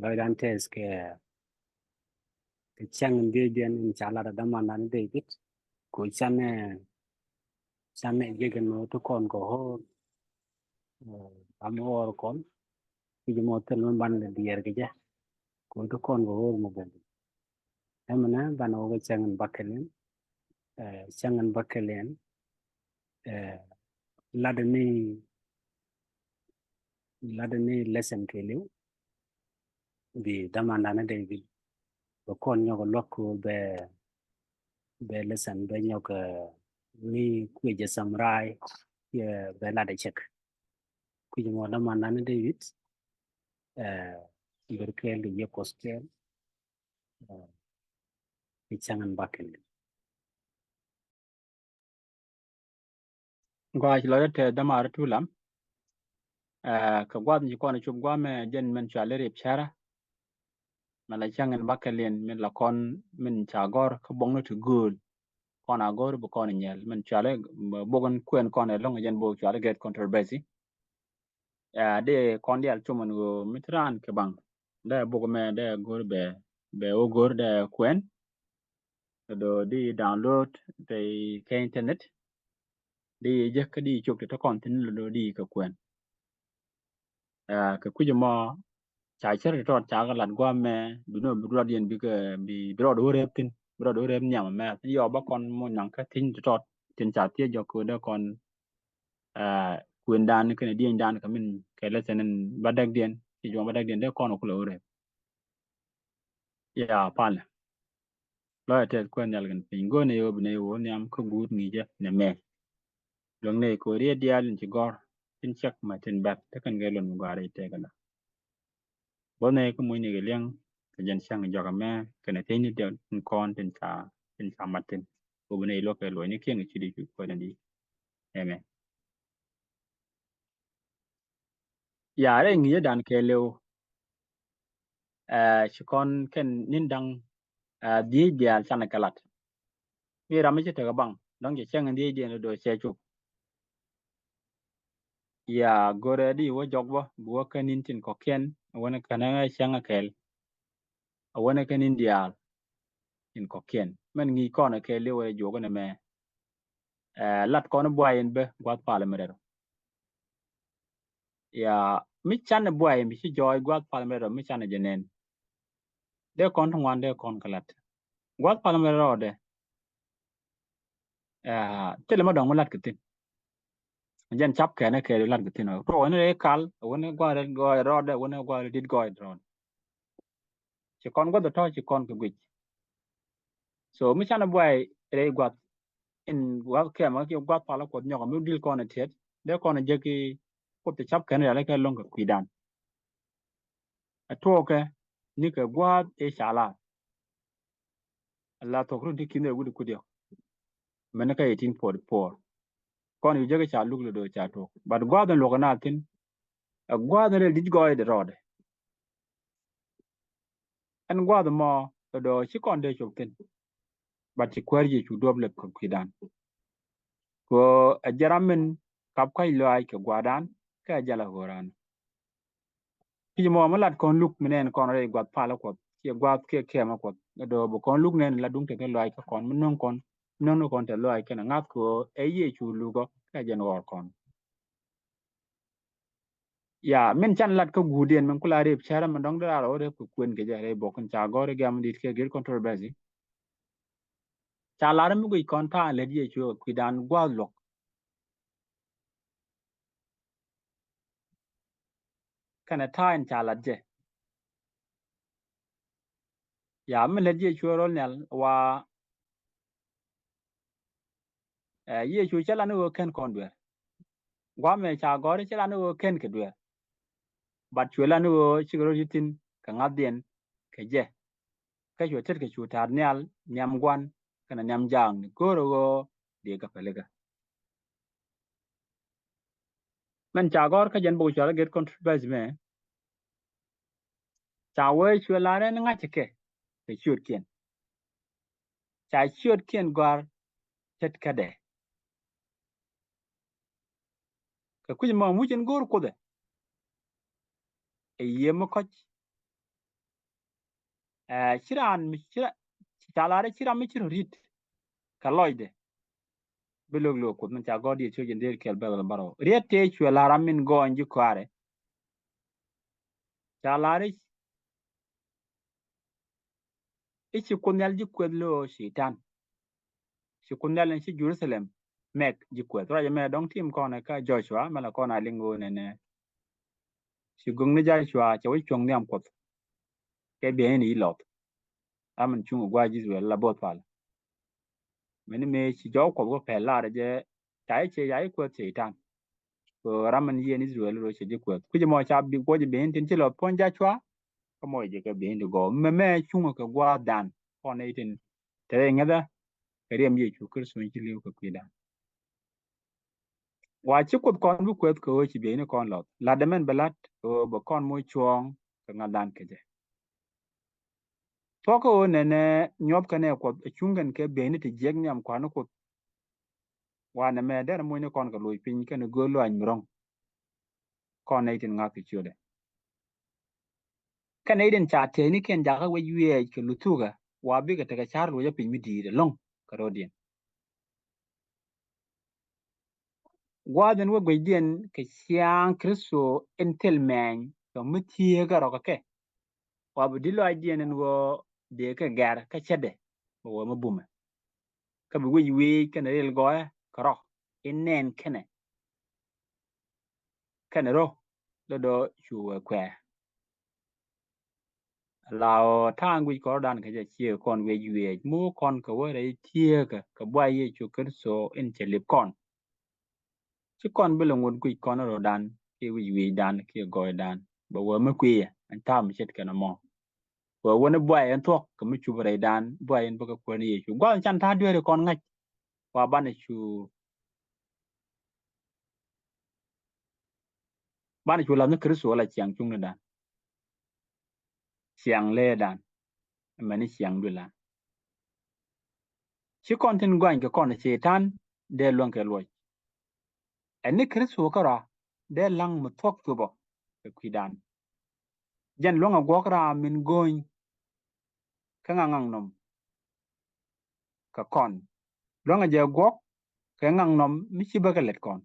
loi antes ke chang de den in chala da man an de bit ko chane ye ke no to kon ko ho am or kon ki mo tel man ban de yer ke ja ko to kon ko ho mo ben emna ban o ke changan bakelen ladani lesson ke liu bi damanda na de bi ko kon nyoko lokko be lesson be nyoko ni kuje samrai ye be la de check kuje mo damanda na de bit berkel ye postel bi changan bakelen Gwa chilo te damar tulam ka gwad ni kona chub gwa me jen men chale rip chara mala changen bakalien min la kon min chagor ka bong to good kona gor bu kona nyel min chale bogon kwen kona long jen bo chale get controversy de kon dial chumun go mitran ke bang de bogo me de gor be o gor de kwen do di download de ke internet di je ka di chuk to content lo di ka kwen ka kuje mo chai cher to cha ga lat gwa me du no bro dien bi bro do reptin bro do rep nyam me yo ba kon mo nang ka tin to tin cha tie jo ko da kon kuen dan ke ne dien dan ka min ke le senen badak dien ti jo badak dien de kon ko lo rep ya pal lo te kwen yal gan pin go ne yo ne wo nyam ko gut ni je ne me long ne ko rie dial ti gor tin chak ma tin bat ta kan ga lon gwa re te ga bố này có mùi này cái liang cái dân sang cái me cái này thấy như điều con trên cha mặt trên bố này lo cái lối này kia người chỉ đi chụp coi đi em ya đấy nghĩa đàn cái liu chỉ con cái nín đăng đi dia sang cái lát vì làm gì thế các bạn đăng chỉ sang đi dia nó đôi xe chụp ya gore đi vô jog bố cái nín trên có kiênวันcái này sang cáiวันcái nín dia trên có kiên mình nghĩ con cái liu ấy jogo này me lat con boy en be gwat parliament ya mi chan boy mi si joy gwat parliament mi chan jenen de kon ngwan de kon kalat gwat parliament ro de tele ma dong lat kitin jen chap ke ne ke lat kitin ro ne kal wona go ro de wona go dit go ro ci kon go to ci kon ko gwit so mi chan boy re gwat in gwat ke ma ki gwat pala ko nyoga mi dil kon tet de kon je ki ko te chap ke ne le ke long ko kwidan atoke ni ke gwat e shala la to kru di kine gudu kudio mena ka 1844 kon yu jege cha luglo do cha to but gwad lo kana tin gwad ne dit go de rode en gwad mo do chi kon de chuktin but chi kwarji chu doble ko kidan ko ajaramin kap kai lo ay ke gwadan ka jala horan ki mo malat kon luk minen kon re gwad pala ko ki gwad ke ma ko do bo kon luk nen la dum te ke lo ay kon mun kon non kon te lo ay ke na ngat ko e ye chu lugo ka jen wor kon ya min chan lat ko gudien man kula rep chara man dong dara ore ko kwen ke jare bo kon cha gore gam dit ke gir controversy cha lar mi go kon ta le ye chu kwidan gwad lok kana ta en cha lat je ya mi le ye chu rol nel wa ye chu chala no ken kon dwe gwa me cha gore chala no ken ke dwe bat chu la no chigro jitin ka ngadien ke je ka chu tet ke chu tar nyal nyam gwan kana nyam jang ni goro go de ka pelega man cha gor ka jen bo chala get controversy me cha we chu la re nga chike ke chu kien cha chu kien gor tet ka de ka ku ma mu jen gor ko de e ye mo ko chiran chalare chiran mi chiro rit kaloide bilog lo kut man cha godi cho jende kel bel baro riete chwe laramin go anji kware chalare ichi kunyal ji kwedlo shitan shi kunyal shi Jerusalem mek ji kwed raja me dong tim kone ka Joshua mala kona lingo nene shi gung ni Joshua chawi chong niam kot ke be ni lot aman chung gwa ji zwe la bot fal meni me shi jaw ko go pela je tai che yai kwed shitan ko raman yen Israel ro shi ji kwed kuje mo cha bi ko ji be tin chi lo pon Joshua ko mo je ke be ndi go me chung ko gwa dan kone itin tere ngada kariam ye chu kur sun chi liu ko kwida wa chi kut kon bu kwet ko chi be ni kon lot la de men belat ko bo kon mo chuong ka ngadan ke je to ko ne ne nyop ka ne ko chungen ke be ni ti jeg nyam kwa no ko wa ne me der mo ni kon ka loy pin ke ne go lo an mrong kon ne tin ngak ti chude ka ne den cha te ni ken ja ka we yue ke lutuga wa bi ka te ka char lo ya pin mi di de long ka rodien gwaden we gwe dien ke siang kristo entel men to mutie ga ro ka ke wa bu dilo idea nen wo de ka gar ka chede wo ma bume ka bu we ka ne rel go ka ro inen kene ro do chu kwe lao tang wi ko dan ka je chi kon we mu kon ka wo re tie ka bwa ye chu ker so en che lip kon chi kon bu ngun ku kon ro dan ke we dan ke go dan bo wo ma kwe an ta mi chet kana mo wo wo ne bwa en to ka mi chu bre dan bwa en bu ka ko ni ye chu go chan ta de kon ngach wa ban chu la ne ker so la chiang chung na dan chiang le dan ma ni chiang du la chi kon tin gwan ka kon chetan de lon ke loy eni kristo kara de lang mu thok tubo ke kwidan jen longa gwokra min goin ka ngang nom ka kon longa je gwok ka ngang nom mi chi ba let kon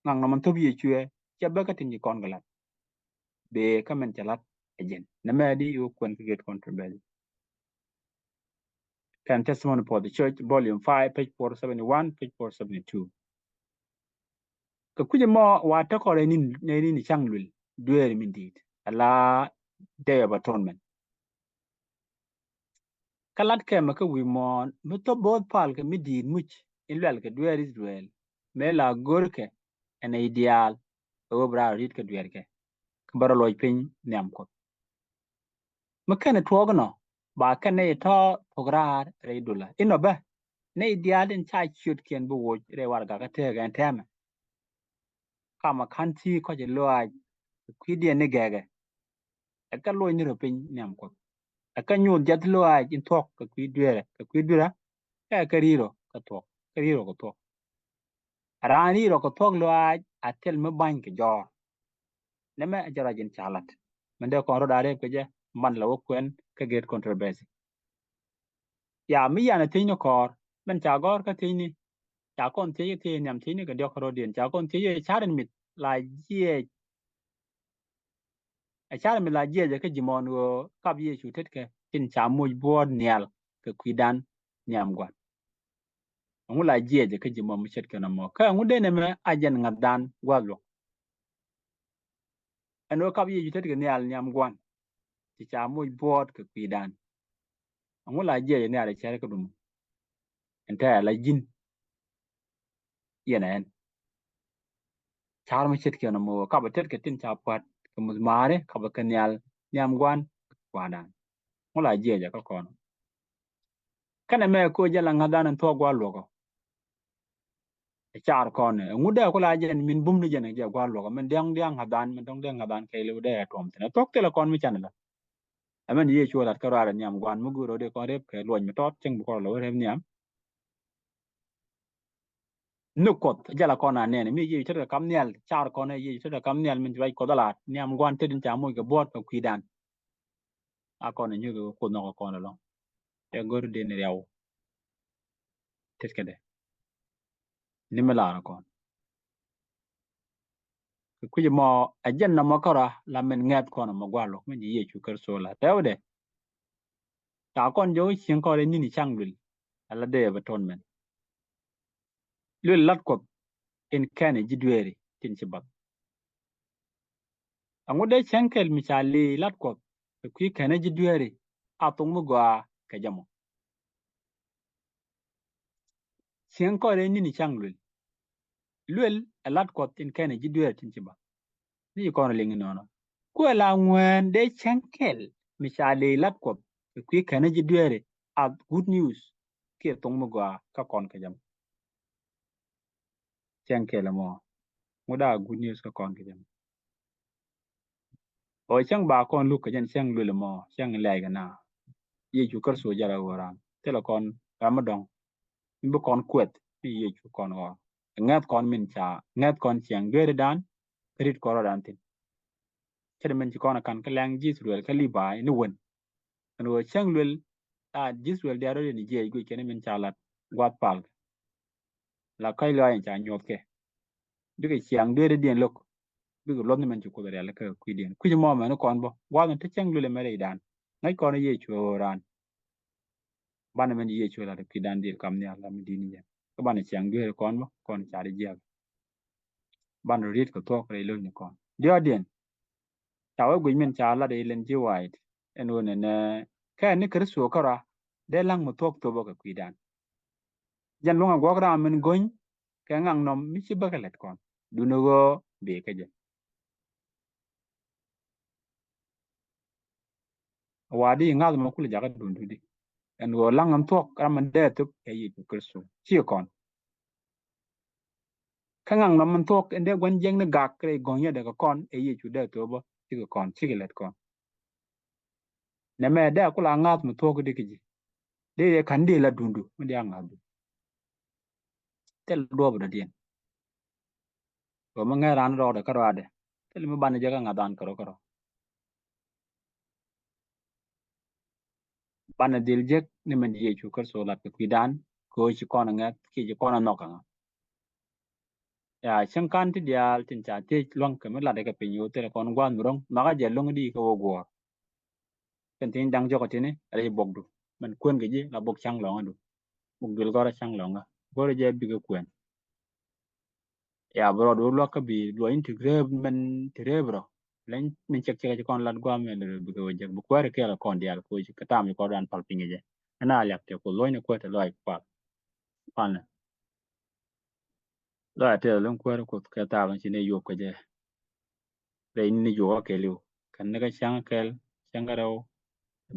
ngang nom to bi chue che ba ka tin kon galat be ka men chalat ejen na me di yu kon ke get controversy can testimony for the church volume 5 page 471 page 472 ka kuje mo wa ta ko ni changlul duer min dit ala day of atonement kalat ke ma ka wi mon mi to bod pal ke mi dit much in lel ke duer Israel me la gorke en ideal o bra rit ke duer ke baro loj pin nyam ko ma ken tuogno ba ken ne to pograr re dula ino ba ne ideal in cha chut ken bu wo re war ga ka te ga teme kama kanti ko je loaj kwidie ne gege e ka lo ni ro pin nyam ko e ka nyu jet loaj in tok ka kwidura ka riro ka tok ka riro ko tok rani ro ko tok loaj atel me ban ke jor ne me jara jin chalat mende ko ro dare ke je man la kwen ka get controversy ya mi yana tin kor men cha gor ka tin ni cha kon te te nyam tin ni ka dok ro din cha kon te ye charen mit la ye a charen mit la ye je ka jimon wo kap ye chu tet ke tin cha mu bod nial ka kwidan nyam gwa ngu la ye je ka jimon mu chet ke na mo ka ngu de ne me ajen ngadan gwa lo eno kap ye chu tet ke nial nyam gwan ti cha mu bod ka kwidan ngu la ye ne ala chere ka dum enta la jin yenen char ma chet ke na mo ka ba tet ke tin cha pat ke mu mare ka ba kenyal nyam gwan wadan mula je ja ka kono kana me ko jala ngadan to gwa logo e char kono ngude ko la jen min bum ni jene je gwa logo men dang dang ngadan men dong dang ngadan ke le de tom tene tok tele kon mi chanela amen ye chulat ka ra nyam gwan mu guro de ko rep ke loñ mi tot cheng ko lo rep nyam nukot jala kona nene mi ye tere kam nial char kona ye tere kam nial min jwai ko dala nyam gwan tedin cha mo ke bot ko kwidan a con như cái con nó con là long ya gor de ne yaw tet kede ni mala con ku ji mo ajen na makara la men ngat con ma gwalo men ye chu kar so la tawde ta con jo chen ko le ni chang lul ala de baton men lul lat ko en kane ji duere tin ci bak angude chenkel misali lat ko ku kane ji duere atung mu gwa ka jamo chen ko le ni chang lul lat ko en kane ji duere tin ci bak ni ko le ngi nono ku la ngwen de chenkel misali lat ko ku kane ji duere at good news ke tung mu gwa ka kon ka jamo chenkel mo muda good news ka kon ka jamo o chang ba kon lu ka jen chang lul mo chang le ga na ye chu kar so jara wora te la kon ramadong bu kon kwet ni ye chu kon wa ngat kon min cha ngat kon chiang gere dan rit ko dan tin che men chi kon kan ka lang ji suel ka li bai ni won an wo chang lul a ji suel da ro ni je gu ken min cha lat gwat pal la kai lo en cha nyot ke du ke chiang gere dien lok bu lo ni men chu ko da la ka ku dien ku ji mo ma no kon bo wa no te chang lul me re dan ngai kon ye chu ran bana men ye chu la ki dan dir kam ni ala mi dini ya ka bana chiang gere kon bo kon cha ri ja ban rit ko to kre lo ni kon dia dien tawa gwi min cha la de len ji wide en wona ne ka ni kre so kara de lang mo tok to bo ka kwidan jan lunga gwa gra min gon ka ngang nom mi ci ba ka let kon du no go be ka je wadi ngal mo kul jaga dundu di en wo lang am tok kam man de tuk e yi kre so ci kon ka ngang nom man tok en de gwan jeng ne gak kre gon ye de ka kon e yi chu de to bo ci kon ci let kon ne me de kula ngat mo tok di ki de kan de la dundu mi de ngat tel do bo dien ko ma ngai ran ro de karo ade tel mi ban jaga ngadan karo ban dil jek ni man ye chu kar so lat ku dan ko chi kon ngat ki ji kon no kan ya chen kan ti dial tin cha te long ke mi la de ka pe yu te kon gwan rong ma ga je long di ko go ken tin dang jo ko ti ni re bok du man kwen ge ji la bok chang long du bok dil go ra chang long go re je bi ga kwen ya bro do lo ka bi lo in ti gre man ti re bro len min chek chek kon lat gwa me le bi go je bu kwere ke la kon dial ko chi ka tam ko dan pal pinge je ana lyak te ko lo ni ko te lo ai pa pan lo te lon kwere ko ka ta ban chi ne yo ko je re ni yo ke lu kan ne ga chang kel chang ga ro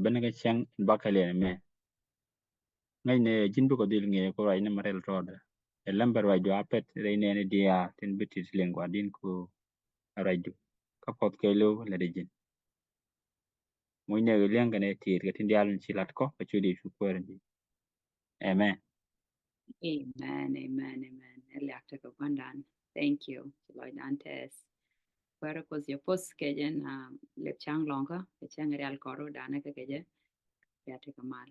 ben ga chang ba ka le me ngai ne jin bu ko dil nge ko ai ne marel rod e lamber wa jo apet re ne ne dia tin bitit lengwa din ko raju ka pot ke lu le de jin mo ne ga lenga ne tir ga tin dial chi lat ko ka chu di shu kwere ni amen Amen, amen, amen. Eliakta ko pandan. Thank you, Lloyd Dantes. Where was your post kejen lep chang longa, chang real koro dana ka keje. Ya te kamal.